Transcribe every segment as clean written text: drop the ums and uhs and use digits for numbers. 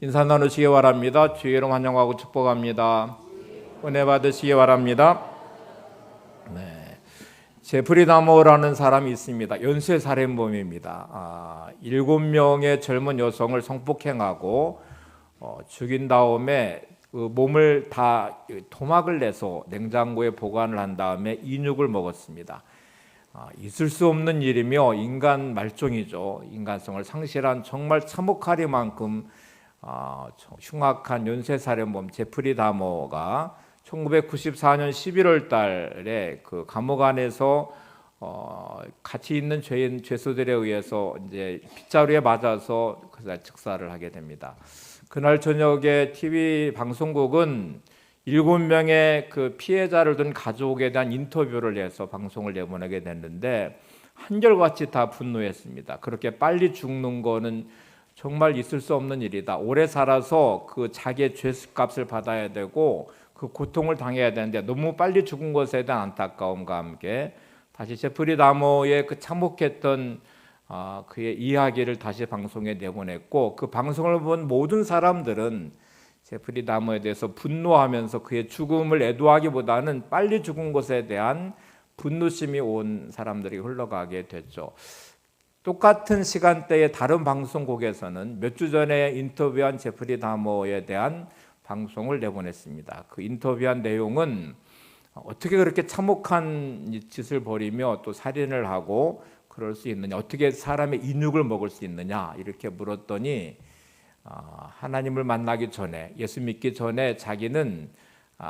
인사 나누시기 바랍니다. 주의 이름 환영하고 축복합니다. 은혜 받으시기 바랍니다. 네, 제프리 다머라는 사람이 있습니다. 연쇄살인범입니다. 7명의 젊은 여성을 성폭행하고 죽인 다음에 그 몸을 다 토막을 내서 냉장고에 보관을 한 다음에 인육을 먹었습니다. 있을 수 없는 일이며 인간 말종이죠. 인간성을 상실한 정말 참혹하리만큼 흉악한 연쇄살인범 제프리 다머가 1994년 11월 달에 그 감옥 안에서 같이 있는 죄수들에 의해서 이제 빗자루에 맞아서 그날 즉사를 하게 됩니다. 그날 저녁에 TV 방송국은 7명의 그 피해자를 둔 가족에 대한 인터뷰를 해서 방송을 내보내게 됐는데 한결같이 다 분노했습니다. 그렇게 빨리 죽는 거는 정말 있을 수 없는 일이다. 오래 살아서 그 자기의 죄값을 받아야 되고 그 고통을 당해야 되는데 너무 빨리 죽은 것에 대한 안타까움과 함께 다시 제프리 다머의 그 참혹했던 그의 이야기를 다시 방송에 내보냈고, 그 방송을 본 모든 사람들은 제프리 다머에 대해서 분노하면서 그의 죽음을 애도하기보다는 빨리 죽은 것에 대한 분노심이 온 사람들이 흘러가게 됐죠. 똑같은 시간대에 다른 방송국에서는 몇 주 전에 인터뷰한 제프리 다머에 대한 방송을 내보냈습니다. 그 인터뷰한 내용은 어떻게 그렇게 참혹한 짓을 벌이며 또 살인을 하고 그럴 수 있느냐, 어떻게 사람의 인육을 먹을 수 있느냐 이렇게 물었더니 하나님을 만나기 전에, 예수 믿기 전에 자기는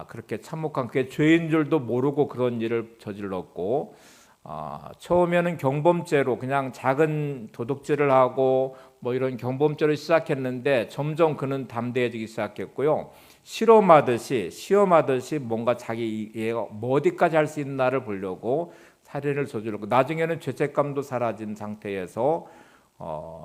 그렇게 참혹한 그게 죄인 줄도 모르고 그런 일을 저질렀고, 처음에는 경범죄로 그냥 작은 도둑질을 하고 뭐 이런 경범죄로 시작했는데 점점 그는 담대해지기 시작했고요. 시험하듯이 뭔가 자기 얘가 뭐 어디까지 할 수 있나를 보려고 살인을 저질렀고, 나중에는 죄책감도 사라진 상태에서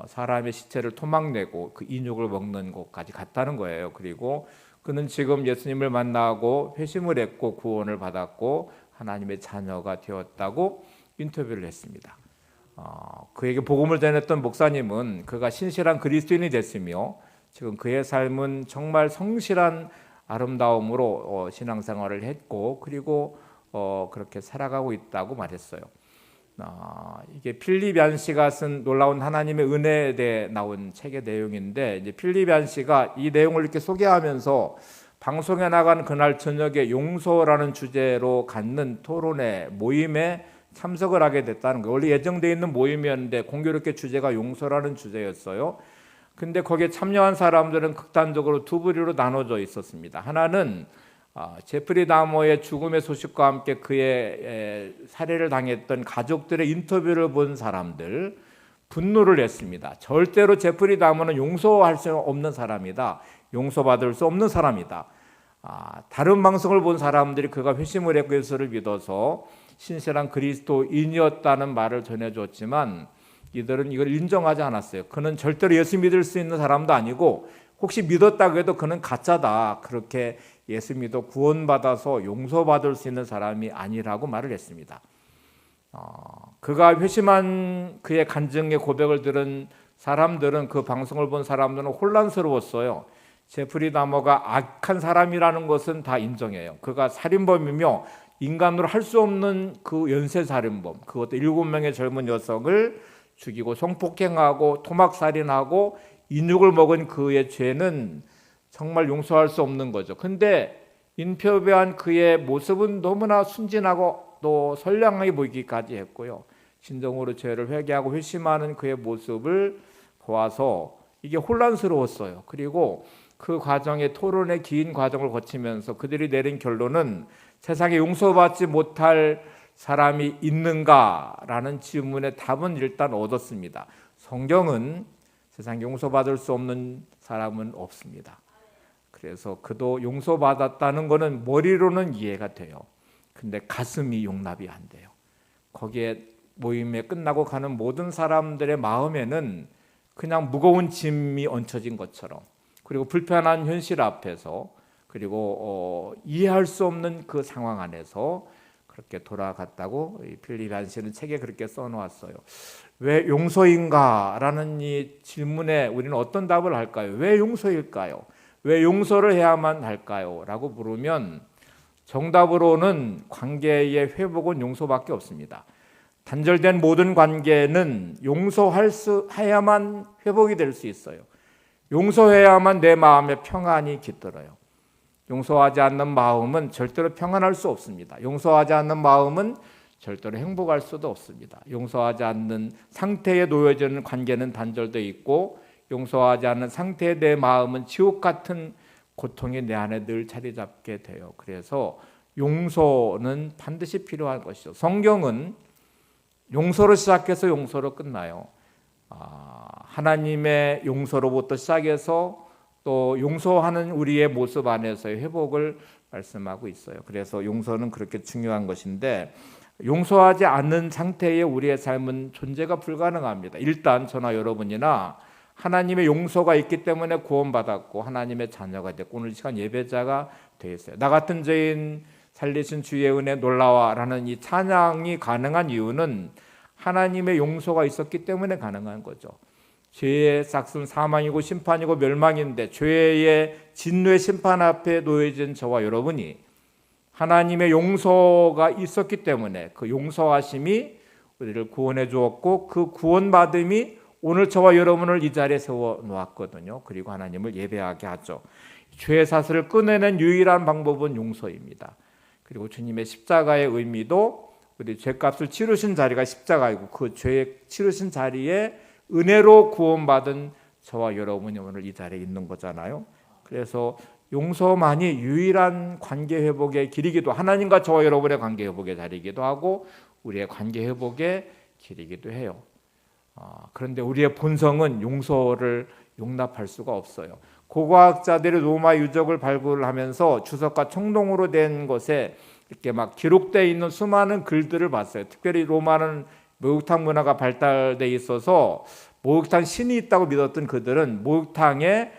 사람의 시체를 토막내고 그 인육을 먹는 것까지 갔다는 거예요. 그리고 그는 지금 예수님을 만나고 회심을 했고 구원을 받았고 하나님의 자녀가 되었다고 인터뷰를 했습니다. 그에게 복음을 전했던 목사님은 그가 신실한 그리스도인이 됐으며 지금 그의 삶은 정말 성실한 아름다움으로 신앙생활을 했고 그리고 그렇게 살아가고 있다고 말했어요. 이게 필립 얀 씨가 쓴 놀라운 하나님의 은혜에 대해 나온 책의 내용인데, 이제 필립 얀 씨가 이 내용을 이렇게 소개하면서 방송에 나간 그날 저녁에 용서라는 주제로 갖는 토론회 모임에 참석을 하게 됐다는 거예요. 원래 예정되어 있는 모임이었는데 공교롭게 주제가 용서라는 주제였어요. 근데 거기에 참여한 사람들은 극단적으로 두 부류로 나눠져 있었습니다. 하나는 제프리 다머의 죽음의 소식과 함께 그의 살해를 당했던 가족들의 인터뷰를 본 사람들, 분노를 했습니다. 절대로 제프리 다머는 용서할 수 없는 사람이다. 용서받을 수 없는 사람이다. 다른 방송을 본 사람들이 그가 회심을 했고 예수를 믿어서 신실한 그리스도인이었다는 말을 전해줬지만 이들은 이걸 인정하지 않았어요. 그는 절대로 예수 믿을 수 있는 사람도 아니고 혹시 믿었다고 해도 그는 가짜다. 그렇게 예수 믿어 구원받아서 용서받을 수 있는 사람이 아니라고 말을 했습니다. 그가 회심한 그의 간증의 고백을 들은 사람들은, 그 방송을 본 사람들은 혼란스러웠어요. 제프리 다머가 악한 사람이라는 것은 다 인정해요. 그가 살인범이며 인간으로 할 수 없는 그 연쇄살인범, 그것도 7명의 젊은 여성을 죽이고 성폭행하고 토막살인하고 인육을 먹은 그의 죄는 정말 용서할 수 없는 거죠. 근데 인터뷰한 그의 모습은 너무나 순진하고 또 선량하게 보이기까지 했고요. 진정으로 죄를 회개하고 회심하는 그의 모습을 보아서 이게 혼란스러웠어요. 그리고 그 과정의 토론의 긴 과정을 거치면서 그들이 내린 결론은 세상에 용서받지 못할 사람이 있는가라는 질문의 답은 일단 얻었습니다. 성경은 세상에 용서받을 수 없는 사람은 없습니다. 그래서 그도 용서받았다는 것은 머리로는 이해가 돼요. 근데 가슴이 용납이 안 돼요. 거기에 모임에 끝나고 가는 모든 사람들의 마음에는 그냥 무거운 짐이 얹혀진 것처럼, 그리고 불편한 현실 앞에서, 그리고 이해할 수 없는 그 상황 안에서 그렇게 돌아갔다고 필립 얀 씨는 책에 그렇게 써놓았어요. 왜 용서인가? 라는 이 질문에 우리는 어떤 답을 할까요? 왜 용서일까요? 왜 용서를 해야만 할까요? 라고 물으면 정답으로는 관계의 회복은 용서밖에 없습니다. 단절된 모든 관계는 용서해야만 회복이 될 수 있어요. 용서해야만 내 마음에 평안이 깃들어요. 용서하지 않는 마음은 절대로 평안할 수 없습니다. 용서하지 않는 마음은 절대로 행복할 수도 없습니다. 용서하지 않는 상태에 놓여지는 관계는 단절되어 있고, 용서하지 않는 상태의 내 마음은 지옥 같은 고통이 내 안에 늘 자리 잡게 돼요. 그래서 용서는 반드시 필요한 것이죠. 성경은 용서로 시작해서 용서로 끝나요. 하나님의 용서로부터 시작해서 또 용서하는 우리의 모습 안에서의 회복을 말씀하고 있어요. 그래서 용서는 그렇게 중요한 것인데, 용서하지 않는 상태의 우리의 삶은 존재가 불가능합니다. 일단 저나 여러분이나 하나님의 용서가 있기 때문에 구원받았고 하나님의 자녀가 됐고 오늘 시간 예배자가 되어 있어요. 나 같은 죄인 살리신 주의 은혜 놀라와라는 이 찬양이 가능한 이유는 하나님의 용서가 있었기 때문에 가능한 거죠. 죄의 삭은 사망이고 심판이고 멸망인데, 죄의 진노의 심판 앞에 놓여진 저와 여러분이 하나님의 용서가 있었기 때문에 그 용서하심이 우리를 구원해 주었고, 그 구원받음이 오늘 저와 여러분을 이 자리에 세워 놓았거든요. 그리고 하나님을 예배하게 하죠. 죄의 사슬을 끊어내는 유일한 방법은 용서입니다. 그리고 주님의 십자가의 의미도 우리 죄값을 치르신 자리가 십자가이고, 그 죄 치르신 자리에 은혜로 구원받은 저와 여러분이 오늘 이 자리에 있는 거잖아요. 그래서 용서만이 유일한 관계 회복의 길이기도, 하나님과 저와 여러분의 관계 회복의 자리이기도 하고 우리의 관계 회복의 길이기도 해요. 그런데 우리의 본성은 용서를 용납할 수가 없어요. 고고학자들이 로마 유적을 발굴하면서 주석과 청동으로 된 것에 이렇게 막 기록되어 있는 수많은 글들을 봤어요. 특별히 로마는 목욕탕 문화가 발달돼 있어서 목욕탕 신이 있다고 믿었던 그들은 목욕탕에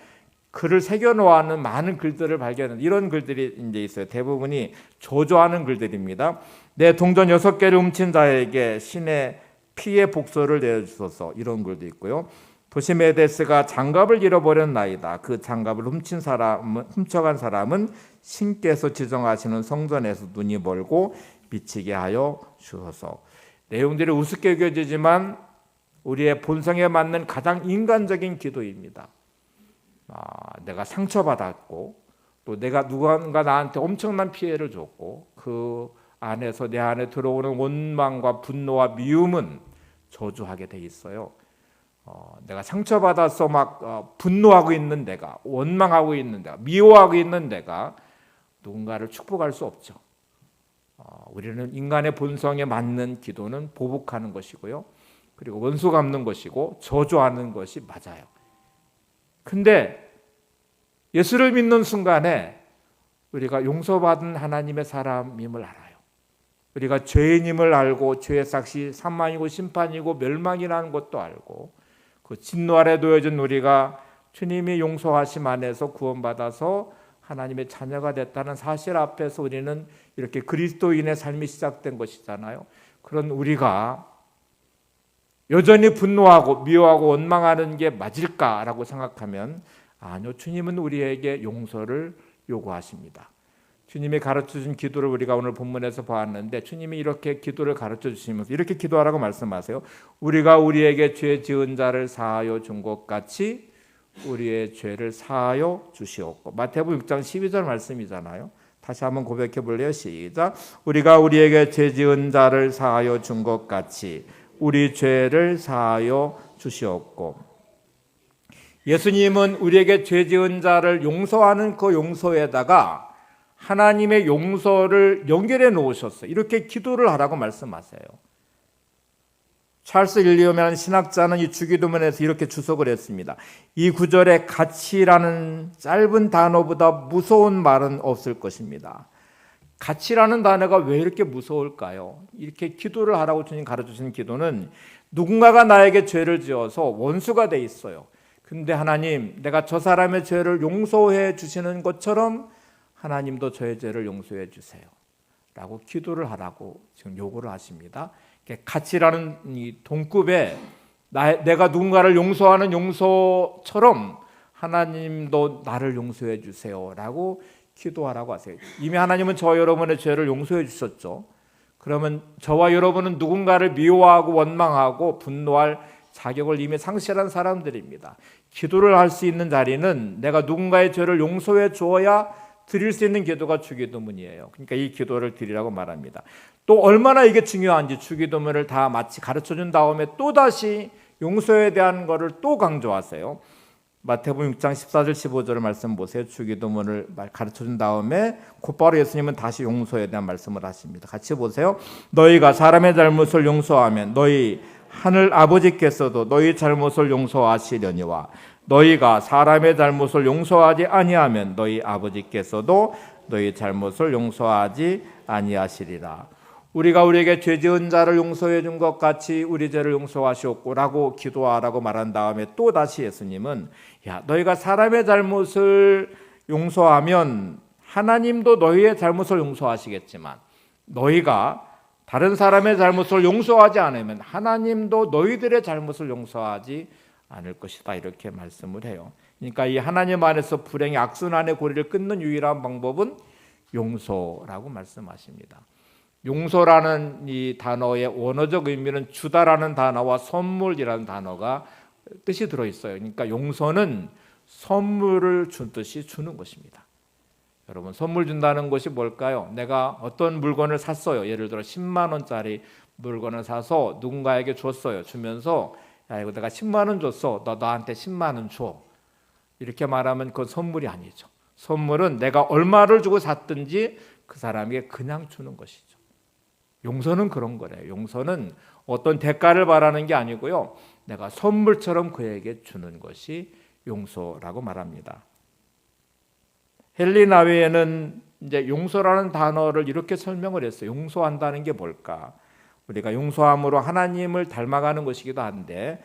글을 새겨 놓아놓은 많은 글들을 발견한, 이런 글들이 이제 있어요. 대부분이 조조하는 글들입니다. 내 동전 6개를 훔친 자에게 신의 피의 복수를 내려주소서, 이런 글도 있고요. 도시메데스가 장갑을 잃어버렸나이다. 그 장갑을 훔쳐간 사람은 신께서 지정하시는 성전에서 눈이 멀고 미치게 하여 주소서. 내용들이 우습게 여겨지지만 우리의 본성에 맞는 가장 인간적인 기도입니다. 내가 상처받았고 또 내가 누군가 나한테 엄청난 피해를 줬고 그 안에서 내 안에 들어오는 원망과 분노와 미움은 저주하게 돼 있어요. 내가 상처받아서 막 분노하고 있는 내가, 원망하고 있는 내가, 미워하고 있는 내가 누군가를 축복할 수 없죠. 우리는 인간의 본성에 맞는 기도는 보복하는 것이고요. 그리고 원수 갚는 것이고 저주하는 것이 맞아요. 근데 예수를 믿는 순간에 우리가 용서받은 하나님의 사람임을 알아요. 우리가 죄인임을 알고 죄의 삭이 사망이고 심판이고 멸망이라는 것도 알고, 그 진노 아래 놓여진 우리가 주님이 용서하심 안에서 구원받아서 하나님의 자녀가 됐다는 사실 앞에서 우리는 이렇게 그리스도인의 삶이 시작된 것이잖아요. 그런 우리가 여전히 분노하고 미워하고 원망하는 게 맞을까라고 생각하면 아니요, 주님은 우리에게 용서를 요구하십니다. 주님이 가르쳐준 기도를 우리가 오늘 본문에서 보았는데, 주님이 이렇게 기도를 가르쳐 주시면서 이렇게 기도하라고 말씀하세요. 우리가 우리에게 죄 지은 자를 사하여 준 것 같이 우리의 죄를 사하여 주시옵고. 마태복음 6장 12절 말씀이잖아요. 다시 한번 고백해 볼래요? 시작. 우리가 우리에게 죄 지은 자를 사하여 준 것 같이 우리 죄를 사하여 주시옵고. 예수님은 우리에게 죄 지은 자를 용서하는 그 용서에다가 하나님의 용서를 연결해 놓으셨어요. 이렇게 기도를 하라고 말씀하세요. 찰스 일리엄이라는 신학자는 이 주기도문에서 이렇게 주석을 했습니다. 이 구절에 가치라는 짧은 단어보다 무서운 말은 없을 것입니다. 가치라는 단어가 왜 이렇게 무서울까요? 이렇게 기도를 하라고 주님 가르쳐주신 기도는 누군가가 나에게 죄를 지어서 원수가 돼 있어요. 근데 하나님, 내가 저 사람의 죄를 용서해 주시는 것처럼 하나님도 저의 죄를 용서해 주세요 라고 기도를 하라고 지금 요구를 하십니다. 가치라는 이 동급에 내가 누군가를 용서하는 용서처럼 하나님도 나를 용서해 주세요라고 기도하라고 하세요. 이미 하나님은 저와 여러분의 죄를 용서해 주셨죠. 그러면 저와 여러분은 누군가를 미워하고 원망하고 분노할 자격을 이미 상실한 사람들입니다. 기도를 할 수 있는 자리는 내가 누군가의 죄를 용서해 주어야 드릴 수 있는 기도가 주기도문이에요. 그러니까 이 기도를 드리라고 말합니다. 또 얼마나 이게 중요한지 주기도문을 다 마치 가르쳐준 다음에 또다시 용서에 대한 것을 또 강조하세요. 마태복음 6장 14절 15절의 말씀 보세요. 주기도문을 가르쳐준 다음에 곧바로 예수님은 다시 용서에 대한 말씀을 하십니다. 같이 보세요. 너희가 사람의 잘못을 용서하면 너희 하늘 아버지께서도 너희 잘못을 용서하시려니와 너희가 사람의 잘못을 용서하지 아니하면 너희 아버지께서도 너희 잘못을 용서하지 아니하시리라. 우리가 우리에게 죄 지은 자를 용서해 준 것 같이 우리 죄를 용서하시옵고라고 기도하라고 말한 다음에 또 다시 예수님은 너희가 사람의 잘못을 용서하면 하나님도 너희의 잘못을 용서하시겠지만 너희가 다른 사람의 잘못을 용서하지 않으면 하나님도 너희들의 잘못을 용서하지 않을 것이다 이렇게 말씀을 해요. 그러니까 이 하나님 안에서 불행의 악순환의 고리를 끊는 유일한 방법은 용서라고 말씀하십니다. 용서라는 이 단어의 원어적 의미는 주다라는 단어와 선물이라는 단어가 뜻이 들어있어요. 그러니까 용서는 선물을 준 뜻이 주는 것입니다. 여러분 선물 준다는 것이 뭘까요? 내가 어떤 물건을 샀어요. 예를 들어 10만 원짜리 물건을 사서 누군가에게 줬어요. 주면서 이거 내가 10만 원 줬어. 너 나한테 10만 원 줘. 이렇게 말하면 그건 선물이 아니죠. 선물은 내가 얼마를 주고 샀든지 그 사람에게 그냥 주는 것이죠. 용서는 그런 거래요. 용서는 어떤 대가를 바라는 게 아니고요. 내가 선물처럼 그에게 주는 것이 용서라고 말합니다. 헨리 나웨에는 이제 용서라는 단어를 이렇게 설명을 했어요. 용서한다는 게 뭘까? 우리가 용서함으로 하나님을 닮아가는 것이기도 한데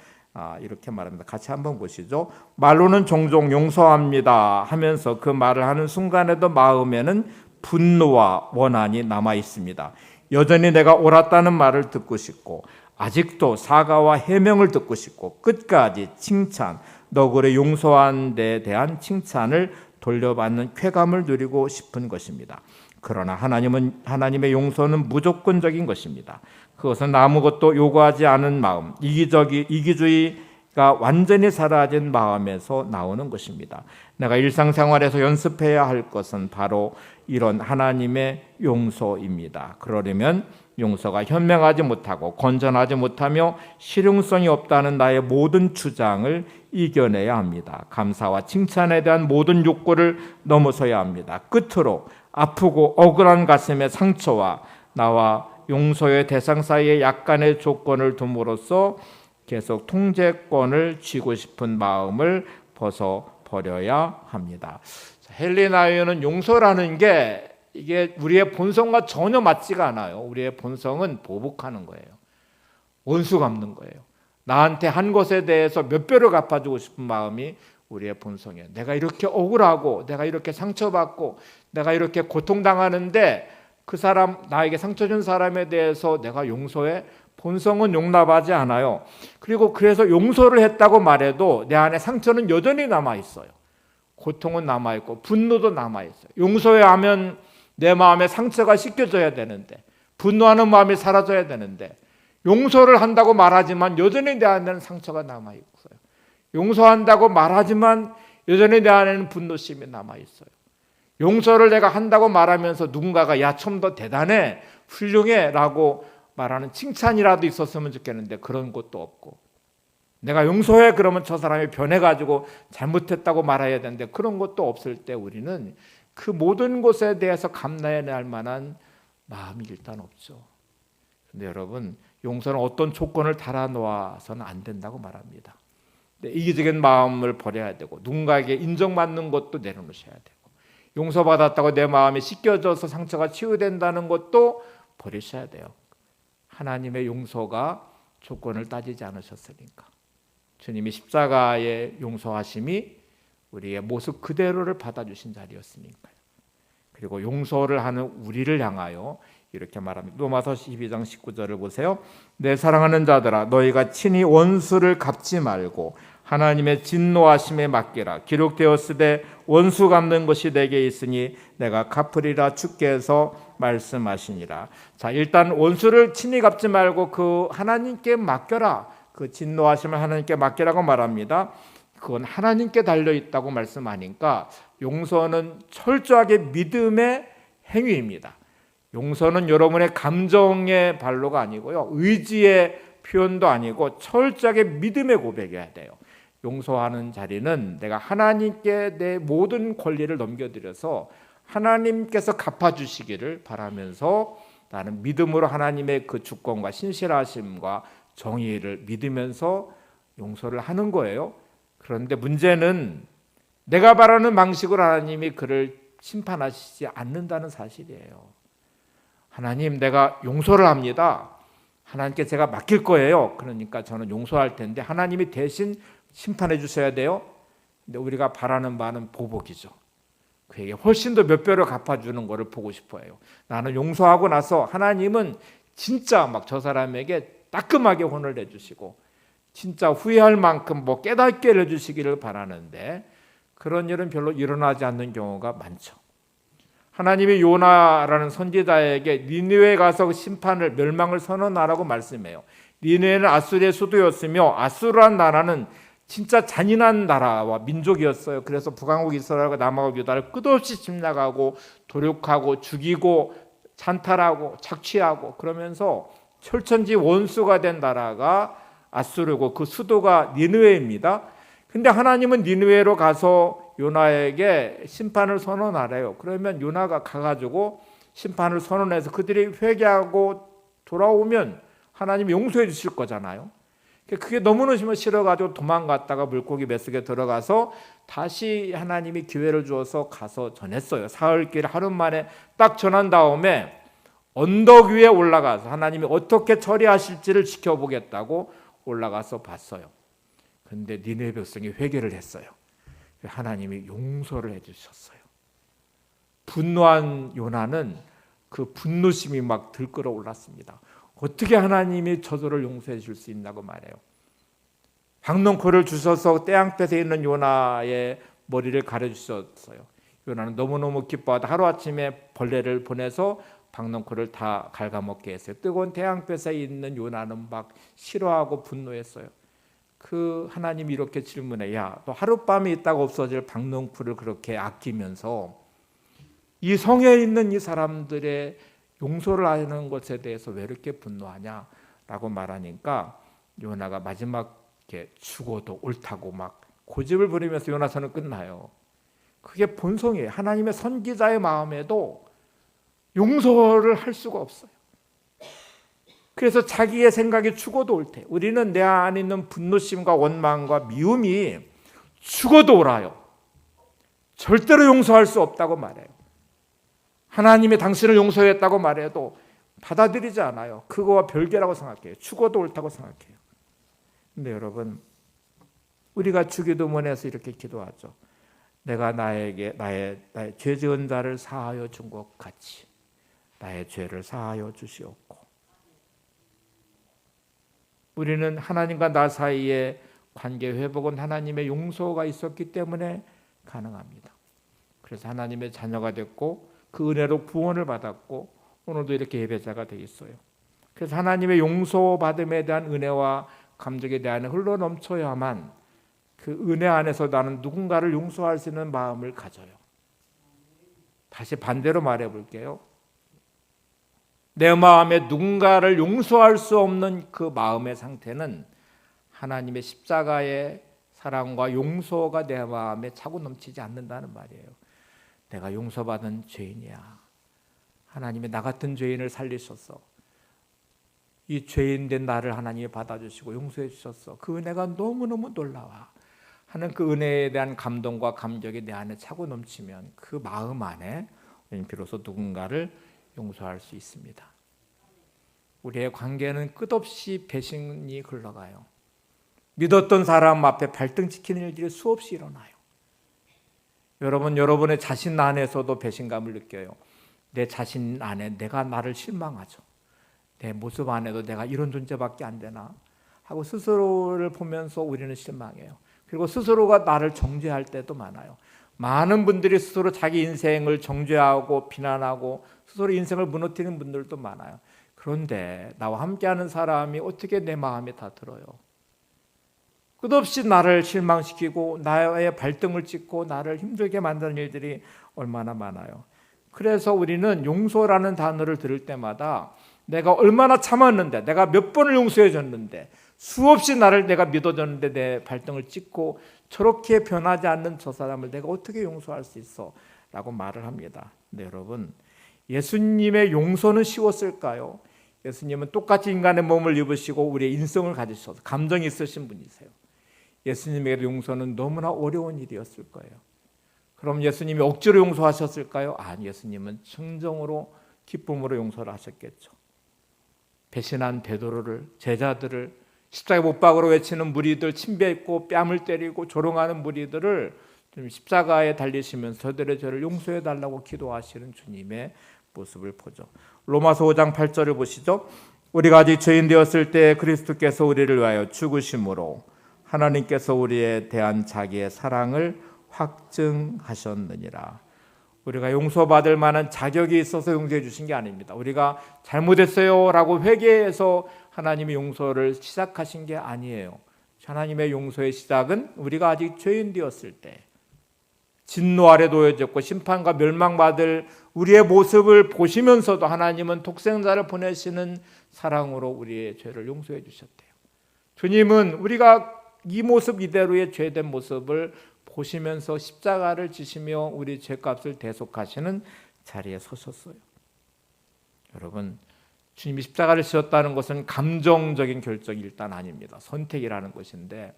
이렇게 말합니다. 같이 한번 보시죠. 말로는 종종 용서합니다 하면서 그 말을 하는 순간에도 마음에는 분노와 원한이 남아 있습니다. 여전히 내가 옳았다는 말을 듣고 싶고 아직도 사과와 해명을 듣고 싶고 끝까지 칭찬, 너그레 용서한 데 대한 칭찬을 돌려받는 쾌감을 누리고 싶은 것입니다. 그러나 하나님의 용서는 무조건적인 것입니다. 그것은 아무것도 요구하지 않은 마음, 이기주의가 완전히 사라진 마음에서 나오는 것입니다. 내가 일상생활에서 연습해야 할 것은 바로 이런 하나님의 용서입니다. 그러려면 용서가 현명하지 못하고 건전하지 못하며 실용성이 없다는 나의 모든 주장을 이겨내야 합니다. 감사와 칭찬에 대한 모든 욕구를 넘어서야 합니다. 끝으로 아프고 억울한 가슴의 상처와 나와 용서의 대상 사이에 약간의 조건을 둠으로써 계속 통제권을 쥐고 싶은 마음을 벗어버려야 합니다. 헨리 나웨는 용서라는 게 이게 우리의 본성과 전혀 맞지가 않아요. 우리의 본성은 보복하는 거예요. 원수 갚는 거예요. 나한테 한 것에 대해서 몇 배를 갚아주고 싶은 마음이 우리의 본성이에요. 내가 이렇게 억울하고 내가 이렇게 상처받고 내가 이렇게 고통당하는데 그 사람, 나에게 상처 준 사람에 대해서 내가 용서해? 본성은 용납하지 않아요. 그리고 그래서 용서를 했다고 말해도 내 안에 상처는 여전히 남아있어요. 고통은 남아있고 분노도 남아있어요. 용서해야 하면 내 마음에 상처가 씻겨져야 되는데 분노하는 마음이 사라져야 되는데 용서를 한다고 말하지만 여전히 내 안에는 상처가 남아있어요. 용서한다고 말하지만 여전히 내 안에는 분노심이 남아있어요. 용서를 내가 한다고 말하면서 누군가가 야, 좀 더 대단해, 훌륭해 라고 말하는 칭찬이라도 있었으면 좋겠는데 그런 것도 없고 내가 용서해 그러면 저 사람이 변해가지고 잘못했다고 말해야 되는데 그런 것도 없을 때 우리는 그 모든 것에 대해서 감사해야 할 만한 마음이 일단 없죠. 그런데 여러분 용서는 어떤 조건을 달아놓아서는 안 된다고 말합니다. 이기적인 마음을 버려야 되고 누군가에게 인정받는 것도 내려놓으셔야 되고 용서받았다고 내 마음이 씻겨져서 상처가 치유된다는 것도 버리셔야 돼요. 하나님의 용서가 조건을 따지지 않으셨으니까. 주님이 십자가의 용서하심이 우리의 모습 그대로를 받아주신 자리였으니까요. 그리고 용서를 하는 우리를 향하여 이렇게 말합니다. 로마서 12장 19절을 보세요. 내 사랑하는 자들아 너희가 친히 원수를 갚지 말고 하나님의 진노하심에 맡기라. 기록되었으되 원수 갚는 것이 내게 있으니 내가 갚으리라 주께서 말씀하시니라. 자, 일단 원수를 친히 갚지 말고 그 하나님께 맡겨라. 그 진노하심을 하나님께 맡기라고 말합니다. 그건 하나님께 달려있다고 말씀하니까 용서는 철저하게 믿음의 행위입니다. 용서는 여러분의 감정의 발로가 아니고요, 의지의 표현도 아니고 철저하게 믿음의 고백이어야 돼요. 용서하는 자리는 내가 하나님께 내 모든 권리를 넘겨드려서 하나님께서 갚아주시기를 바라면서 나는 믿음으로 하나님의 그 주권과 신실하심과 정의를 믿으면서 용서를 하는 거예요. 그런데 문제는 내가 바라는 방식으로 하나님이 그를 심판하시지 않는다는 사실이에요. 하나님, 내가 용서를 합니다. 하나님께 제가 맡길 거예요. 그러니까 저는 용서할 텐데 하나님이 대신 심판해 주셔야 돼요. 근데 우리가 바라는 바는 보복이죠. 그에게 훨씬 더 몇 배로 갚아주는 것을 보고 싶어요. 나는 용서하고 나서 하나님은 진짜 막 저 사람에게 따끔하게 혼을 내주시고 진짜 후회할 만큼 뭐 깨닫게 해주시기를 바라는데 그런 일은 별로 일어나지 않는 경우가 많죠. 하나님이 요나라는 선지자에게 니느웨에 가서 심판을 멸망을 선언하라고 말씀해요. 니느웨는 아수르의 수도였으며 아수르란 나라는 진짜 잔인한 나라와 민족이었어요. 그래서 북왕국 이스라엘과 남왕국 유다를 끝없이 침략하고 도륙하고 죽이고 찬탈하고 착취하고 그러면서 철천지 원수가 된 나라가 아수르고 그 수도가 니느웨입니다. 근데 하나님은 니느웨로 가서 요나에게 심판을 선언하래요. 그러면 요나가 가가지고 심판을 선언해서 그들이 회개하고 돌아오면 하나님이 용서해 주실 거잖아요. 그게 너무너무 싫어가지고 도망갔다가 물고기 뱃속에 들어가서 다시 하나님이 기회를 주어서 가서 전했어요. 사흘길 하루 만에 딱 전한 다음에 언덕 위에 올라가서 하나님이 어떻게 처리하실지를 지켜보겠다고 올라가서 봤어요. 그런데 니느웨 백성이 회개를 했어요. 하나님이 용서를 해주셨어요. 분노한 요나는 그 분노심이 막 들끓어 올랐습니다. 어떻게 하나님이 저들을 용서해 줄 수 있나고 말해요. 박넝쿨을 주셔서 떼양볕에 있는 요나의 머리를 가려주셨어요. 요나는 너무너무 기뻐하다 하루아침에 벌레를 보내서 박넝쿨을 다 갉아먹게 했어요. 뜨거운 태양볕에 있는 요나는 막 싫어하고 분노했어요. 그 하나님이 이렇게 질문해, 야, 너 하룻밤에 있다가 없어질 박넝쿨을 그렇게 아끼면서 이 성에 있는 이 사람들의 용서를 하는 것에 대해서 왜 이렇게 분노하냐라고 말하니까 요나가 마지막에 죽어도 옳다고 막 고집을 부리면서 요나서는 끝나요. 그게 본성이에요. 하나님의 선지자의 마음에도 용서를 할 수가 없어요. 그래서 자기의 생각이 죽어도 옳대. 우리는 내 안에 있는 분노심과 원망과 미움이 죽어도 옳아요. 절대로 용서할 수 없다고 말해요. 하나님이 당신을 용서했다고 말해도 받아들이지 않아요. 그거와 별개라고 생각해요. 죽어도 옳다고 생각해요. 근데 여러분, 우리가 주기도문에서 이렇게 기도하죠. 내가 나에게 나의 죄 지은 자를 사하여 준 것 같이 나의 죄를 사하여 주시옵고. 우리는 하나님과 나 사이의 관계 회복은 하나님의 용서가 있었기 때문에 가능합니다. 그래서 하나님의 자녀가 됐고 그 은혜로 구원을 받았고 오늘도 이렇게 예배자가 되어 있어요. 그래서 하나님의 용서받음에 대한 은혜와 감격에 대한 흘러 넘쳐야만 그 은혜 안에서 나는 누군가를 용서할 수 있는 마음을 가져요. 다시 반대로 말해 볼게요. 내 마음에 누군가를 용서할 수 없는 그 마음의 상태는 하나님의 십자가의 사랑과 용서가 내 마음에 차고 넘치지 않는다는 말이에요. 내가 용서받은 죄인이야. 하나님이 나 같은 죄인을 살리셔서 이 죄인 된 나를 하나님이 받아주시고 용서해 주셨어. 그 은혜가 너무너무 놀라워 하는 그 은혜에 대한 감동과 감격이 내 안에 차고 넘치면 그 마음 안에 비로소 누군가를 용서할 수 있습니다. 우리의 관계는 끝없이 배신이 흘러가요. 믿었던 사람 앞에 발등 찍히는 일들이 수없이 일어나요. 여러분, 여러분의 자신 안에서도 배신감을 느껴요. 내 자신 안에 내가 나를 실망하죠. 내 모습 안에도 내가 이런 존재밖에 안 되나 하고 스스로를 보면서 우리는 실망해요. 그리고 스스로가 나를 정죄할 때도 많아요. 많은 분들이 스스로 자기 인생을 정죄하고 비난하고 스스로 인생을 무너뜨리는 분들도 많아요. 그런데 나와 함께하는 사람이 어떻게 내 마음에 다 들어요? 끝없이 나를 실망시키고 나의 발등을 찍고 나를 힘들게 만드는 일들이 얼마나 많아요. 그래서 우리는 용서라는 단어를 들을 때마다 내가 얼마나 참았는데, 내가 몇 번을 용서해 줬는데, 수없이 나를 내가 믿어줬는데 내 발등을 찍고 저렇게 변하지 않는 저 사람을 내가 어떻게 용서할 수 있어? 라고 말을 합니다. 네, 여러분, 예수님의 용서는 쉬웠을까요? 예수님은 똑같이 인간의 몸을 입으시고 우리의 인성을 가지셔서 감정이 있으신 분이세요. 예수님의 용서는 너무나 어려운 일이었을 거예요. 그럼 예수님이 억지로 용서하셨을까요? 아니, 예수님은 청정으로 기쁨으로 용서를 하셨겠죠. 배신한 베드로를, 제자들을, 십자가에 못 박으러 외치는 무리들, 침뱉고 뺨을 때리고 조롱하는 무리들을 좀 십자가에 달리시면서 저들의 죄를 용서해 달라고 기도하시는 주님의 모습을 보죠. 로마서 5장 8절을 보시죠. 우리가 아직 죄인 되었을 때 그리스도께서 우리를 위하여 죽으심으로 하나님께서 우리에 대한 자기의 사랑을 확증하셨느니라. 우리가 용서받을 만한 자격이 있어서 용서해 주신 게 아닙니다. 우리가 잘못했어요 라고 회개해서 하나님의 용서를 시작하신 게 아니에요. 하나님의 용서의 시작은 우리가 아직 죄인 되었을 때, 진노 아래 놓여졌고 심판과 멸망받을 우리의 모습을 보시면서도 하나님은 독생자를 보내시는 사랑으로 우리의 죄를 용서해 주셨대요. 주님은 우리가 이 모습 이대로의 죄된 모습을 보시면서 십자가를 지시며 우리 죄값을 대속하시는 자리에 서셨어요. 여러분, 주님이 십자가를 지셨다는 것은 감정적인 결정이 일단 아닙니다. 선택이라는 것인데,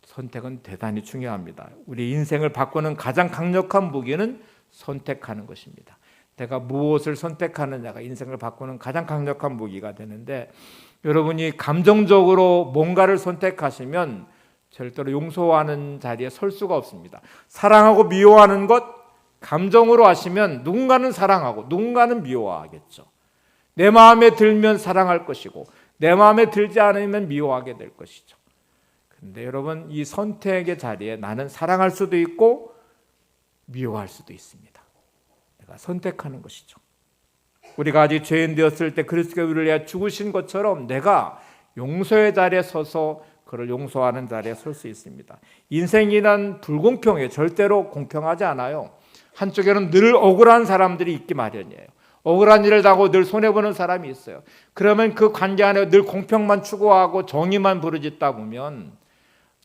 선택은 대단히 중요합니다. 우리 인생을 바꾸는 가장 강력한 무기는 선택하는 것입니다. 내가 무엇을 선택하느냐가 인생을 바꾸는 가장 강력한 무기가 되는데, 여러분이 감정적으로 뭔가를 선택하시면 절대로 용서하는 자리에 설 수가 없습니다. 사랑하고 미워하는 것 감정으로 하시면 누군가는 사랑하고 누군가는 미워하겠죠. 내 마음에 들면 사랑할 것이고 내 마음에 들지 않으면 미워하게 될 것이죠. 그런데 여러분, 이 선택의 자리에 나는 사랑할 수도 있고 미워할 수도 있습니다. 내가 선택하는 것이죠. 우리가 아직 죄인 되었을 때 그리스도가 우리를 위해 죽으신 것처럼 내가 용서의 자리에 서서 그를 용서하는 자리에 설 수 있습니다. 인생이란 불공평해. 절대로 공평하지 않아요. 한쪽에는 늘 억울한 사람들이 있기 마련이에요. 억울한 일을 당하고 늘 손해보는 사람이 있어요. 그러면 그 관계 안에 늘 공평만 추구하고 정의만 부르짖다 보면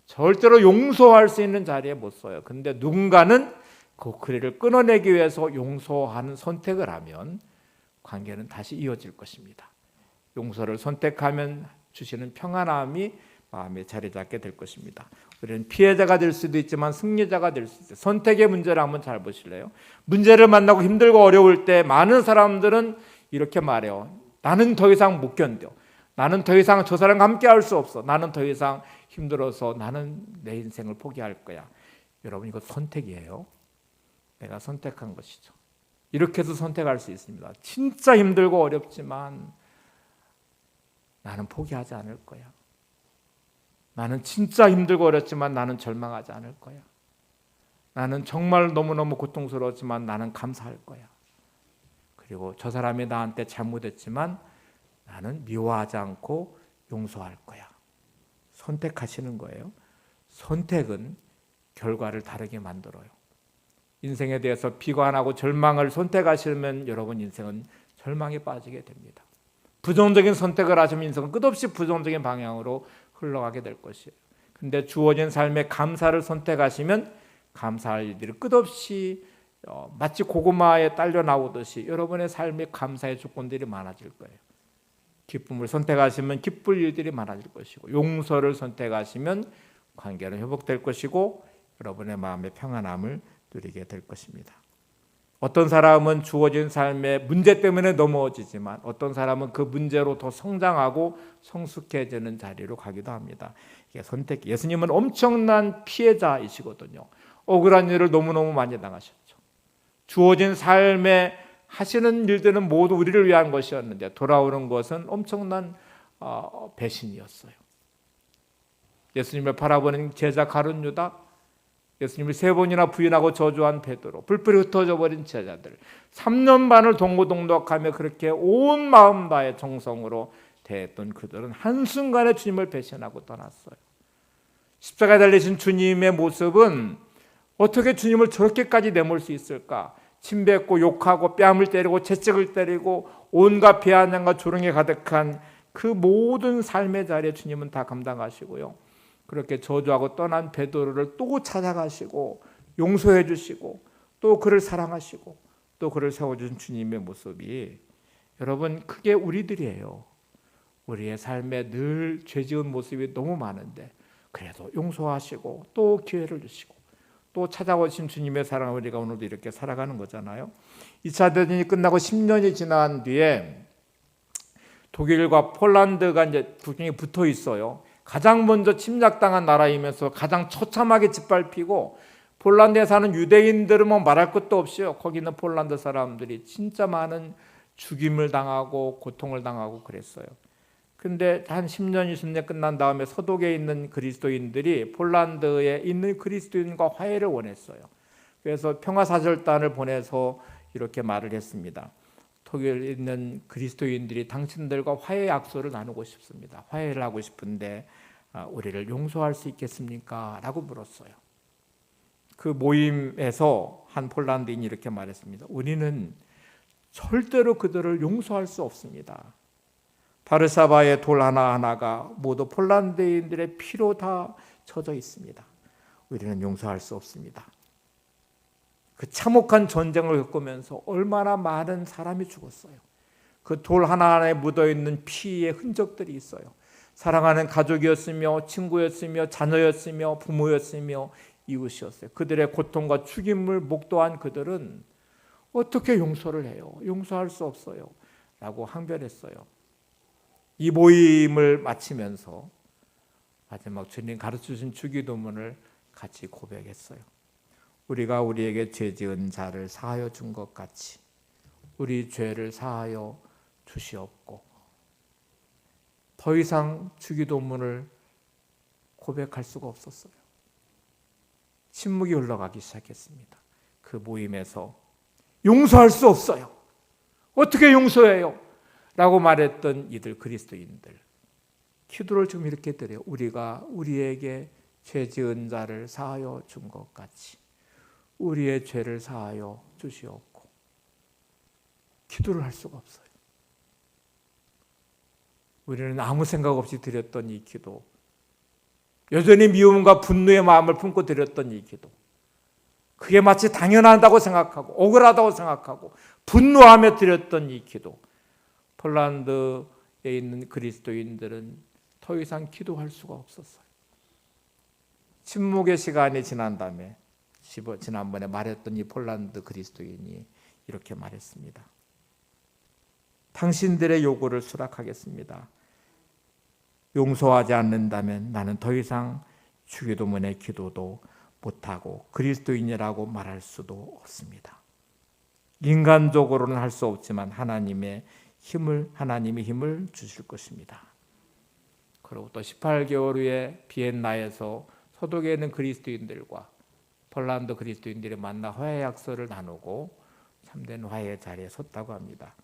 절대로 용서할 수 있는 자리에 못 서요. 근데 누군가는 그 거리를 끊어내기 위해서 용서하는 선택을 하면 관계는 다시 이어질 것입니다. 용서를 선택하면 주시는 평안함이 마음에 자리 잡게 될 것입니다. 우리는 피해자가 될 수도 있지만 승리자가 될 수 있어요. 선택의 문제를 한번 잘 보실래요? 문제를 만나고 힘들고 어려울 때 많은 사람들은 이렇게 말해요. 나는 더 이상 못 견뎌. 나는 더 이상 저 사람과 함께 할 수 없어. 나는 더 이상 힘들어서 나는 내 인생을 포기할 거야. 여러분, 이거 선택이에요. 내가 선택한 것이죠. 이렇게 해서 선택할 수 있습니다. 진짜 힘들고 어렵지만 나는 포기하지 않을 거야. 나는 진짜 힘들고 어렵지만 나는 절망하지 않을 거야. 나는 정말 너무너무 고통스러웠지만 나는 감사할 거야. 그리고 저 사람이 나한테 잘못했지만 나는 미워하지 않고 용서할 거야. 선택하시는 거예요. 선택은 결과를 다르게 만들어요. 인생에 대해서 비관하고 절망을 선택하시면 여러분 인생은 절망에 빠지게 됩니다. 부정적인 선택을 하시면 인생은 끝없이 부정적인 방향으로 흘러가게 될 것이에요. 근데 주어진 삶에 감사를 선택하시면 감사할 일들이 끝없이 마치 고구마에 딸려 나오듯이 여러분의 삶에 감사의 조건들이 많아질 거예요. 기쁨을 선택하시면 기쁠 일들이 많아질 것이고, 용서를 선택하시면 관계는 회복될 것이고 여러분의 마음의 평안함을 누리게 될 것입니다. 어떤 사람은 주어진 삶의 문제 때문에 넘어지지만 어떤 사람은 그 문제로 더 성장하고 성숙해지는 자리로 가기도 합니다. 이게 선택. 예수님은 엄청난 피해자이시거든요. 억울한 일을 너무너무 많이 당하셨죠. 주어진 삶의 하시는 일들은 모두 우리를 위한 것이었는데 돌아오는 것은 엄청난 배신이었어요. 예수님을 바라보는 제자 가룟 유다, 예수님을 3번이나 부인하고 저주한 베드로, 불불이 흩어져 버린 제자들, 3년 반을 동고동락하며 그렇게 온 마음 다해 정성으로 대했던 그들은 한순간에 주님을 배신하고 떠났어요. 십자가에 달리신 주님의 모습은 어떻게 주님을 저렇게까지 내몰 수 있을까? 침뱉고 욕하고 뺨을 때리고 채찍을 때리고 온갖 비아냥과 조롱이 가득한 그 모든 삶의 자리에 주님은 다 감당하시고요. 그렇게 저주하고 떠난 베드로를 또 찾아가시고 용서해 주시고 또 그를 사랑하시고 또 그를 세워준 주님의 모습이 여러분 그게 우리들이에요. 우리의 삶에 늘 죄지은 모습이 너무 많은데 그래도 용서하시고 또 기회를 주시고 또 찾아오신 주님의 사랑을 우리가 오늘도 이렇게 살아가는 거잖아요. 2차 대전이 끝나고 10년이 지난 뒤에 독일과 폴란드가 이제 국경이 붙어 있어요. 가장 먼저 침략당한 나라이면서 가장 처참하게 짓밟히고 폴란드에 사는 유대인들은 뭐 말할 것도 없이요. 거기 있는 폴란드 사람들이 진짜 많은 죽임을 당하고 고통을 당하고 그랬어요. 근데 한 10년, 20년 끝난 다음에 서독에 있는 그리스도인들이 폴란드에 있는 그리스도인과 화해를 원했어요. 그래서 평화사절단을 보내서 이렇게 말을 했습니다. 독일에 있는 그리스도인들이 당신들과 화해 약속을 나누고 싶습니다. 화해를 하고 싶은데 우리를 용서할 수 있겠습니까? 라고 물었어요. 그 모임에서 한 폴란드인이 이렇게 말했습니다. 우리는 절대로 그들을 용서할 수 없습니다. 바르샤바의 돌 하나하나가 모두 폴란드인들의 피로 다 젖어 있습니다. 우리는 용서할 수 없습니다. 그 참혹한 전쟁을 겪으면서 얼마나 많은 사람이 죽었어요. 그 돌 하나하나에 묻어있는 피의 흔적들이 있어요. 사랑하는 가족이었으며 친구였으며 자녀였으며 부모였으며 이웃이었어요. 그들의 고통과 죽임을 목도한 그들은 어떻게 용서를 해요? 용서할 수 없어요. 라고 항변했어요. 이 모임을 마치면서 마지막 주님 가르쳐주신 주기도문을 같이 고백했어요. 우리가 우리에게 죄 지은 자를 사하여 준 것 같이 우리 죄를 사하여 주시옵고. 더 이상 주기도문을 고백할 수가 없었어요. 침묵이 흘러가기 시작했습니다. 그 모임에서 용서할 수 없어요. 어떻게 용서해요? 라고 말했던 이들 그리스도인들. 기도를 좀 이렇게 드려요. 우리가 우리에게 죄 지은 자를 사하여 준 것 같이 우리의 죄를 사하여 주시옵고. 기도를 할 수가 없어요. 우리는 아무 생각 없이 드렸던 이 기도, 여전히 미움과 분노의 마음을 품고 드렸던 이 기도, 그게 마치 당연하다고 생각하고 억울하다고 생각하고 분노하며 드렸던 이 기도, 폴란드에 있는 그리스도인들은 더 이상 기도할 수가 없었어요. 침묵의 시간이 지난 다음에 지난번에 말했던 이 폴란드 그리스도인이 이렇게 말했습니다. 당신들의 요구를 수락하겠습니다. 용서하지 않는다면 나는 더 이상 주기도문의 기도도 못하고 그리스도인이라고 말할 수도 없습니다. 인간적으로는 할 수 없지만 하나님이 힘을 주실 것입니다. 그리고 또 18개월 후에 비엔나에서 서독에 있는 그리스도인들과 폴란드 그리스도인들이 만나 화해 약속을 나누고 참된 화해의 자리에 섰다고 합니다.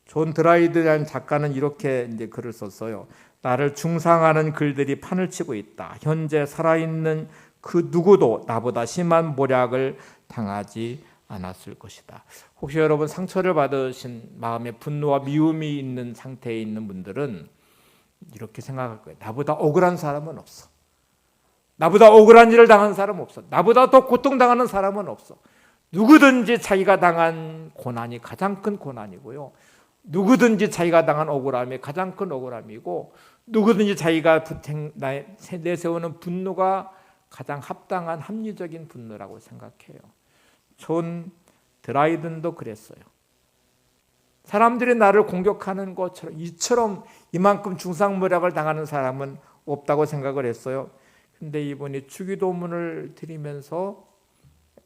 존 드라이드라는 작가는 이렇게 이제 글을 썼어요. 나를 중상하는 글들이 판을 치고 있다. 현재 살아있는 그 누구도 나보다 심한 모략을 당하지 않았을 것이다. 혹시 여러분 상처를 받으신 마음에 분노와 미움이 있는 상태에 있는 분들은 이렇게 생각할 거예요. 나보다 억울한 사람은 없어. 나보다 억울한 일을 당한 사람은 없어. 나보다 더 고통당하는 사람은 없어. 누구든지 자기가 당한 고난이 가장 큰 고난이고요. 누구든지 자기가 당한 억울함이 가장 큰 억울함이고, 누구든지 자기가 내세우는 분노가 가장 합당한 합리적인 분노라고 생각해요. 존 드라이든도 그랬어요. 사람들이 나를 공격하는 것처럼 이처럼 이만큼 중상모략을 당하는 사람은 없다고 생각을 했어요. 근데 이분이 주기도문을 드리면서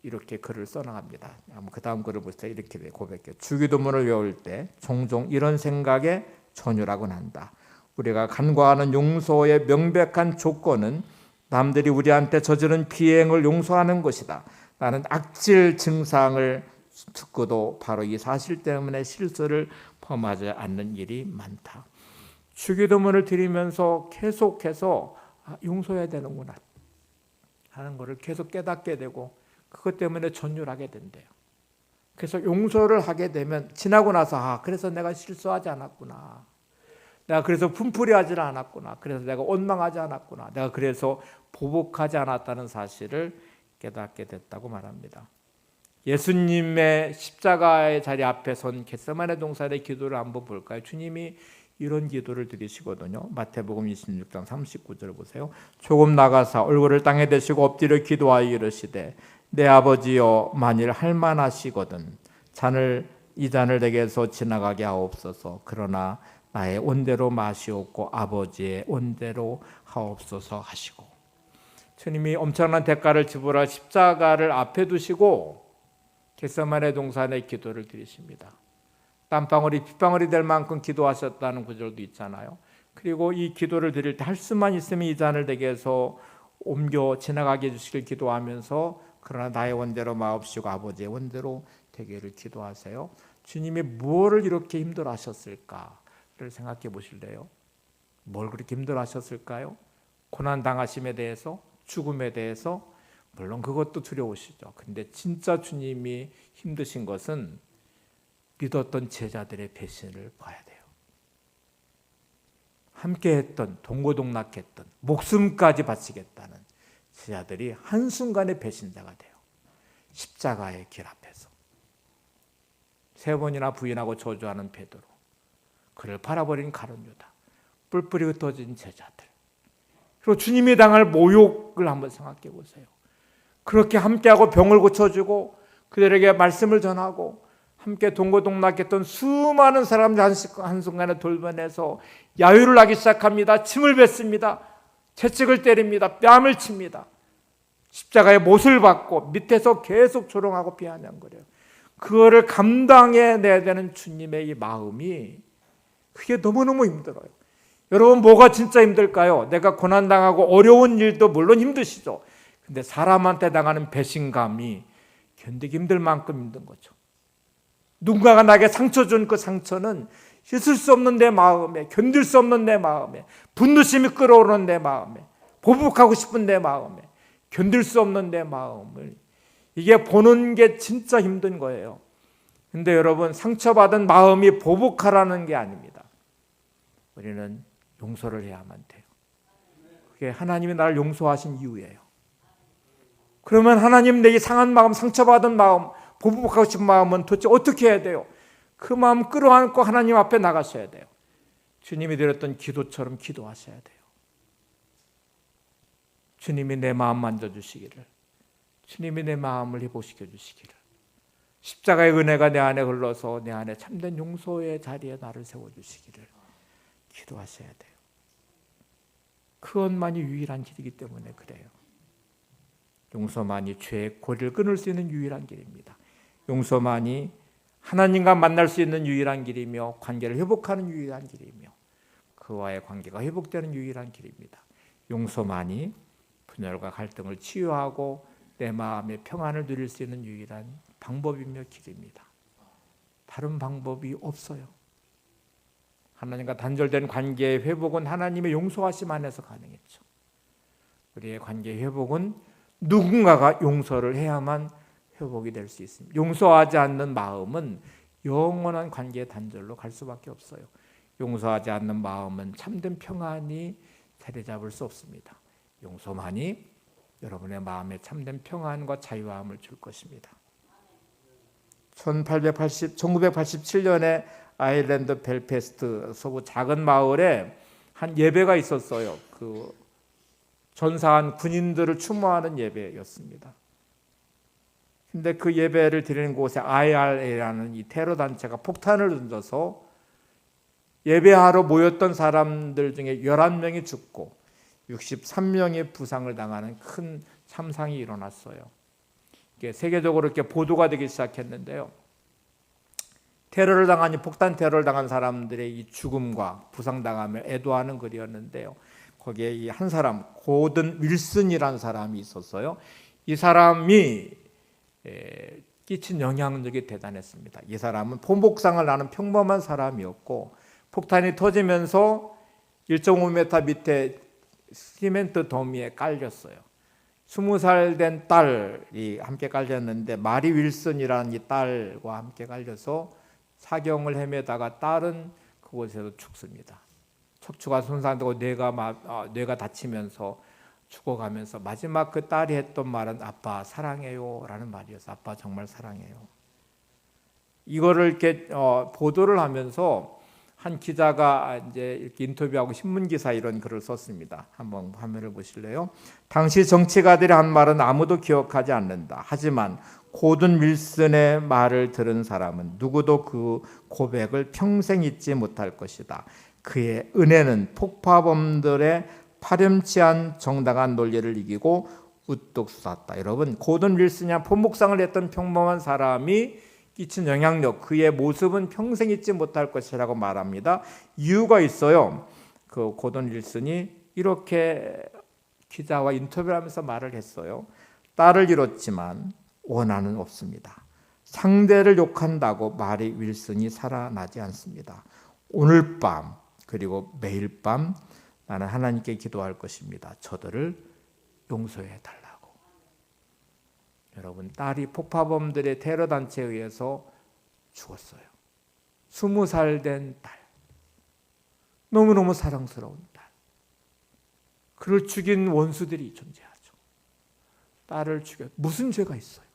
이렇게 글을 써나갑니다. 그 다음 글을 보시다 이렇게 고백해요. 주기도문을 외울 때 종종 이런 생각에 전율하곤 한다. 우리가 간과하는 용서의 명백한 조건은 남들이 우리한테 저지른 비행을 용서하는 것이다. 나는 악질 증상을 듣고도 바로 이 사실 때문에 실수를 범하지 않는 일이 많다. 주기도문을 드리면서 계속해서 용서해야 되는구나 하는 것을 계속 깨닫게 되고 그것 때문에 전율하게 된대요. 그래서 용서를 하게 되면 지나고 나서 그래서 내가 실수하지 않았구나. 내가 그래서 분풀이하지 않았구나. 그래서 내가 원망하지 않았구나. 내가 그래서 보복하지 않았다는 사실을 깨닫게 됐다고 말합니다. 예수님의 십자가의 자리 앞에 선 겟세마네 동산의 기도를 한번 볼까요? 주님이 이런 기도를 드리시거든요. 마태복음 26장 39절 보세요. 조금 나가사 얼굴을 땅에 대시고 엎드려 기도하여 이르시되 내 아버지여 만일 할만하시거든 이 잔을 내게서 지나가게 하옵소서. 그러나 나의 온대로 마시옵고 아버지의 온대로 하옵소서 하시고, 주님이 엄청난 대가를 지불할 십자가를 앞에 두시고 겟세마네 동산의 기도를 드리십니다. 땀방울이 빗방울이 될 만큼 기도하셨다는 구절도 있잖아요. 그리고 이 기도를 드릴 때 할 수만 있으면 이 잔을 내게서 옮겨 지나가게 해주시길 기도하면서 그러나 나의 원대로 마옵시고 아버지의 원대로 되기를 기도하세요. 주님이 무엇을 이렇게 힘들어하셨을까를 생각해 보실래요? 뭘 그렇게 힘들어하셨을까요? 고난당하심에 대해서, 죽음에 대해서, 물론 그것도 두려우시죠. 근데 진짜 주님이 힘드신 것은 믿었던 제자들의 배신을 봐야 돼요. 함께했던, 동고동락했던, 목숨까지 바치겠다는 제자들이 한순간에 배신자가 돼요. 십자가의 길 앞에서 3번이나 부인하고 저주하는 베드로, 그를 팔아버린 가룟 유다, 뿔뿔이 흩어진 제자들, 그리고 주님이 당할 모욕을 한번 생각해 보세요. 그렇게 함께하고 병을 고쳐주고 그들에게 말씀을 전하고 함께 동고동락했던 수많은 사람들 한순간에 돌변해서 야유를 하기 시작합니다. 침을 뱉습니다. 채찍을 때립니다. 뺨을 칩니다. 십자가에 못을 박고 밑에서 계속 조롱하고 비아냥거려요. 그거를 감당해내야 되는 주님의 이 마음이, 그게 너무너무 힘들어요. 여러분, 뭐가 진짜 힘들까요? 내가 고난당하고 어려운 일도 물론 힘드시죠. 근데 사람한테 당하는 배신감이 견디기 힘들 만큼 힘든 거죠. 누군가가 나에게 상처 준 그 상처는 씻을 수 없는 내 마음에, 견딜 수 없는 내 마음에, 분노심이 끓어오르는 내 마음에, 보복하고 싶은 내 마음에, 견딜 수 없는 내 마음을, 이게 보는 게 진짜 힘든 거예요. 근데 여러분, 상처받은 마음이 보복하라는 게 아닙니다. 우리는 용서를 해야만 돼요. 그게 하나님이 나를 용서하신 이유예요. 그러면 하나님, 내 이 상한 마음, 상처받은 마음, 보복하고 싶은 마음은 도대체 어떻게 해야 돼요? 그 마음 끌어안고 하나님 앞에 나가셔야 돼요. 주님이 드렸던 기도처럼 기도하셔야 돼요. 주님이 내 마음 만져주시기를, 주님이 내 마음을 회복시켜 주시기를, 십자가의 은혜가 내 안에 흘러서 내 안에 참된 용서의 자리에 나를 세워주시기를 기도하셔야 돼요. 그것만이 유일한 길이기 때문에 그래요. 용서만이 죄의 고리를 끊을 수 있는 유일한 길입니다. 용서만이 하나님과 만날 수 있는 유일한 길이며 관계를 회복하는 유일한 길이며 그와의 관계가 회복되는 유일한 길입니다. 용서만이 분열과 갈등을 치유하고 내 마음의 평안을 누릴 수 있는 유일한 방법이며 길입니다. 다른 방법이 없어요. 하나님과 단절된 관계의 회복은 하나님의 용서하심 안에서 가능했죠. 우리의 관계의 회복은 누군가가 용서를 해야만 회복이 될 수 있습니다. 용서하지 않는 마음은 영원한 관계의 단절로 갈 수밖에 없어요. 용서하지 않는 마음은 참된 평안이 자리 잡을 수 없습니다. 용서만이 여러분의 마음에 참된 평안과 자유함을 줄 것입니다. 1987년에 아일랜드 벨패스트 서부 작은 마을에 한 예배가 있었어요. 그 전사한 군인들을 추모하는 예배였습니다. 근데 그 예배를 드리는 곳에 IRA라는 이 테러 단체가 폭탄을 던져서 예배하러 모였던 사람들 중에 11명이 죽고 63명이 부상을 당하는 큰 참상이 일어났어요. 세계적으로 이렇게 보도가 되기 시작했는데요. 테러를 당한 폭탄 테러를 당한 사람들의 이 죽음과 부상당함을 애도하는 글이었는데요. 거기에 이 한 사람 고든 윌슨이라는 사람이 있었어요. 이 사람이 끼친 영향력이 대단했습니다. 이 사람은 포목상을 나는 평범한 사람이었고 폭탄이 터지면서 1.5m 밑에 시멘트 더미에 깔렸어요. 20살 된 딸이 함께 깔렸는데 마리 윌슨이라는 이 딸과 함께 깔려서 사경을 헤매다가 딸은 그곳에서 죽습니다. 척추가 손상되고 뇌가 다치면서 죽어가면서 마지막 그 딸이 했던 말은 아빠 사랑해요 라는 말이었어요. 아빠 정말 사랑해요. 이거를 이렇게 보도를 하면서 한 기자가 이제 이렇게 인터뷰하고 신문 기사 이런 글을 썼습니다. 한번 화면을 보실래요? 당시 정치가들이 한 말은 아무도 기억하지 않는다. 하지만 고든 윌슨의 말을 들은 사람은 누구도 그 고백을 평생 잊지 못할 것이다. 그의 은혜는 폭파범들의 파렴치한 정당한 논리를 이기고 우뚝 솟았다. 여러분, 고든 윌슨이 포목상을 했던 평범한 사람이 끼친 영향력, 그의 모습은 평생 잊지 못할 것이라고 말합니다. 이유가 있어요. 그 고든 윌슨이 이렇게 기자와 인터뷰를 하면서 말을 했어요. 딸을 잃었지만 원한은 없습니다. 상대를 욕한다고 마리 윌슨이 살아나지 않습니다. 오늘 밤 그리고 매일 밤 나는 하나님께 기도할 것입니다. 저들을 용서해 달라고. 여러분, 딸이 폭파범들의 테러 단체에 의해서 죽었어요. 20살 된 딸. 너무너무 사랑스러운 딸. 그를 죽인 원수들이 존재하죠. 딸을 죽여 무슨 죄가 있어요?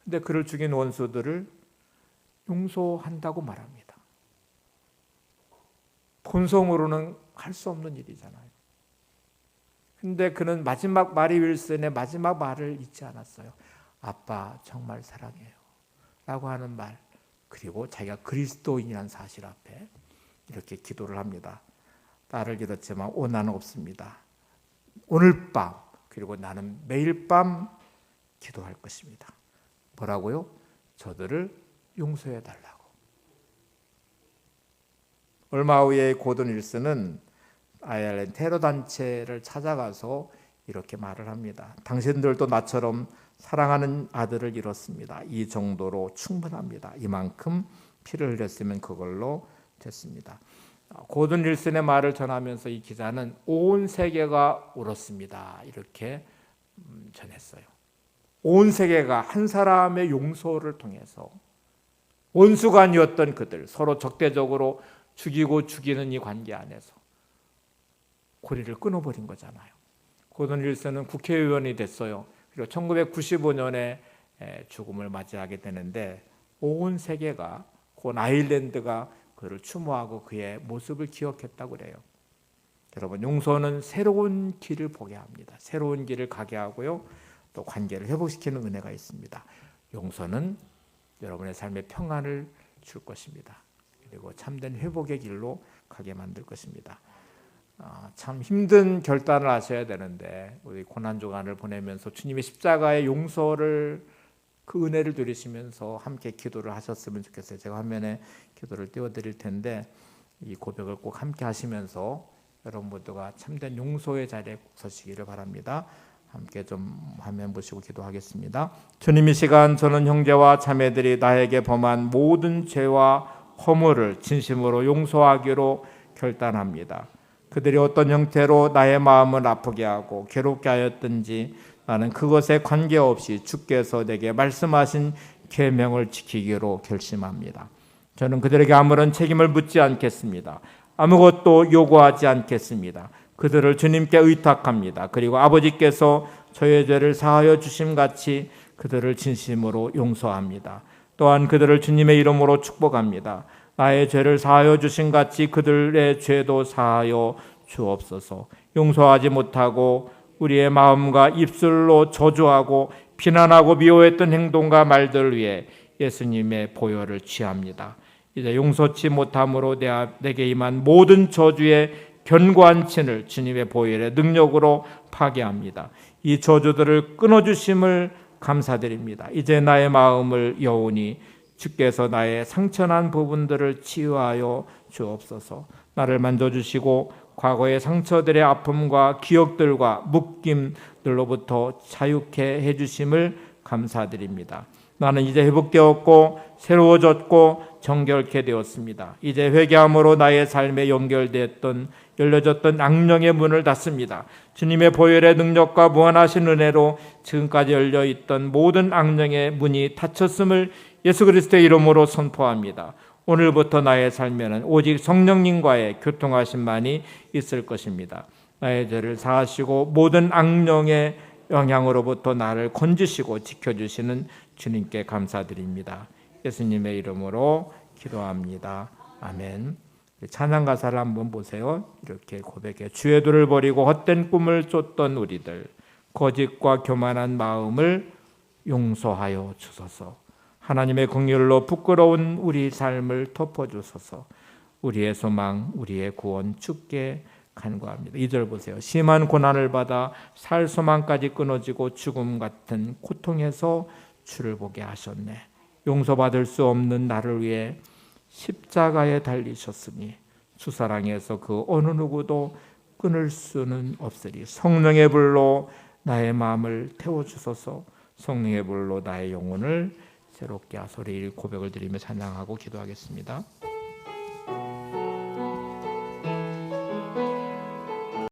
근데 그를 죽인 원수들을 용서한다고 말합니다. 본성으로는 할 수 없는 일이잖아요. 근데 그는 마지막 마리 윌슨의 마지막 말을 잊지 않았어요. 아빠 정말 사랑해요 라고 하는 말, 그리고 자기가 그리스도인이라는 사실 앞에 이렇게 기도를 합니다. 딸을 잃었지만 원한은 없습니다. 오늘 밤 그리고 나는 매일 밤 기도할 것입니다. 뭐라고요? 저들을 용서해 달라고. 얼마 후에 고든 윌슨은 아일랜드 테러 단체를 찾아가서 이렇게 말을 합니다. 당신들도 나처럼 사랑하는 아들을 잃었습니다. 이 정도로 충분합니다. 이만큼 피를 흘렸으면 그걸로 됐습니다. 고든 윌슨의 말을 전하면서 이 기자는 온 세계가 울었습니다. 이렇게 전했어요. 온 세계가 한 사람의 용서를 통해서 원수간이었던 그들, 서로 적대적으로 죽이고 죽이는 이 관계 안에서 고리를 끊어버린 거잖아요. 고든 윌슨은 국회의원이 됐어요. 그리고 1995년에 죽음을 맞이하게 되는데 온 세계가, 곧 아일랜드가 그를 추모하고 그의 모습을 기억했다고 그래요. 여러분, 용서는 새로운 길을 보게 합니다. 새로운 길을 가게 하고요. 또 관계를 회복시키는 은혜가 있습니다. 용서는 여러분의 삶에 평안을 줄 것입니다. 그리고 참된 회복의 길로 가게 만들 것입니다. 참 힘든 결단을 하셔야 되는데 우리 고난주간을 보내면서 주님의 십자가의 용서를, 그 은혜를 누리시면서 함께 기도를 하셨으면 좋겠어요. 제가 화면에 기도를 띄워드릴 텐데 이 고백을 꼭 함께 하시면서 여러분 모두가 참된 용서의 자리에 꼭 서시기를 바랍니다. 함께 좀 화면 보시고 기도하겠습니다. 주님, 이 시간 저는 형제와 자매들이 나에게 범한 모든 죄와 허물을 진심으로 용서하기로 결단합니다. 그들이 어떤 형태로 나의 마음을 아프게 하고 괴롭게 하였든지 나는 그것에 관계없이 주께서 내게 말씀하신 계명을 지키기로 결심합니다. 저는 그들에게 아무런 책임을 묻지 않겠습니다. 아무것도 요구하지 않겠습니다. 그들을 주님께 의탁합니다. 그리고 아버지께서 저의 죄를 사하여 주심같이 그들을 진심으로 용서합니다. 또한 그들을 주님의 이름으로 축복합니다. 나의 죄를 사하여 주심같이 그들의 죄도 사하여 주옵소서. 용서하지 못하고 우리의 마음과 입술로 저주하고 비난하고 미워했던 행동과 말들 위해 예수님의 보혈을 취합니다. 이제 용서치 못함으로 내게 임한 모든 저주의 견고한 진을 주님의 보혈의 능력으로 파괴합니다. 이 저주들을 끊어주심을 감사드립니다. 이제 나의 마음을 여오니 주께서 나의 상처난 부분들을 치유하여 주옵소서. 나를 만져주시고 과거의 상처들의 아픔과 기억들과 묶임들로부터 자유케 해주심을 감사드립니다. 나는 이제 회복되었고 새로워졌고 정결케 되었습니다. 이제 회개함으로 나의 삶에 연결되었던 열려졌던 악령의 문을 닫습니다. 주님의 보혈의 능력과 무한하신 은혜로 지금까지 열려있던 모든 악령의 문이 닫혔음을 예수 그리스도의 이름으로 선포합니다. 오늘부터 나의 삶에는 오직 성령님과의 교통하심만이 있을 것입니다. 나의 죄를 사하시고 모든 악령의 영향으로부터 나를 건지시고 지켜주시는 주님께 감사드립니다. 예수님의 이름으로 기도합니다. 아멘. 찬양 가사를 한번 보세요. 이렇게 고백해. 주의 도를 버리고 헛된 꿈을 쫓던 우리들, 거짓과 교만한 마음을 용서하여 주소서. 하나님의 긍휼로 부끄러운 우리 삶을 덮어주소서. 우리의 소망, 우리의 구원 주께 간구합니다. 2절 보세요. 심한 고난을 받아 살 소망까지 끊어지고 죽음 같은 고통에서 주를 보게 하셨네. 용서받을 수 없는 나를 위해 십자가에 달리셨으니 주 사랑에서 그 어느 누구도 끊을 수는 없으리. 성령의 불로 나의 마음을 태워주소서. 성령의 불로 나의 영혼을 새롭게 하소리. 고백을 드리며 찬양하고 기도하겠습니다.